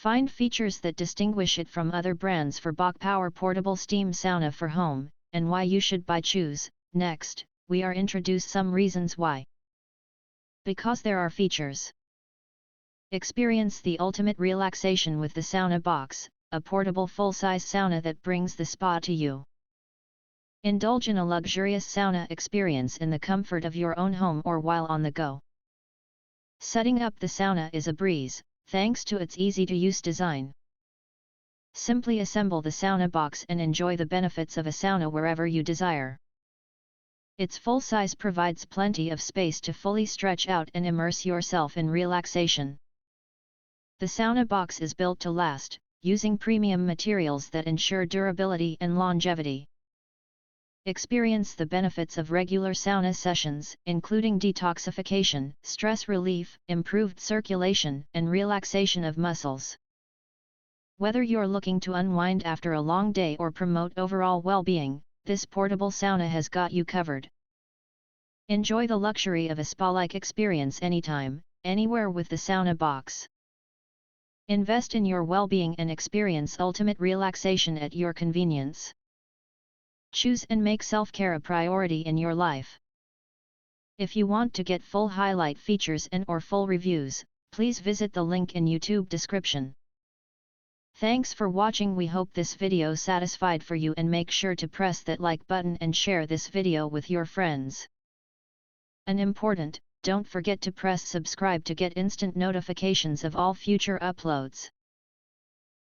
Find features that distinguish it from other brands for BOCHPOWER Portable Steam Sauna for home, and why you should buy choose. Next, we are introduce some reasons why. Because there are features. Experience the ultimate relaxation with the Sauna Box, a portable full-size sauna that brings the spa to you. Indulge in a luxurious sauna experience in the comfort of your own home or while on the go. Setting up the sauna is a breeze, thanks to its easy-to-use design. Simply assemble the sauna box and enjoy the benefits of a sauna wherever you desire. Its full size provides plenty of space to fully stretch out and immerse yourself in relaxation. The sauna box is built to last, using premium materials that ensure durability and longevity. Experience the benefits of regular sauna sessions, including detoxification, stress relief, improved circulation, and relaxation of muscles. Whether you're looking to unwind after a long day or promote overall well-being, this portable sauna has got you covered. Enjoy the luxury of a spa-like experience anytime, anywhere with the sauna box. Invest in your well-being and experience ultimate relaxation at your convenience. Choose and make self-care a priority in your life. If you want to get full highlight features and/or full reviews, please visit the link in YouTube description. Thanks for watching. We hope this video satisfied for you, and make sure to press that like button and share this video with your friends. And important, don't forget to press subscribe to get instant notifications of all future uploads.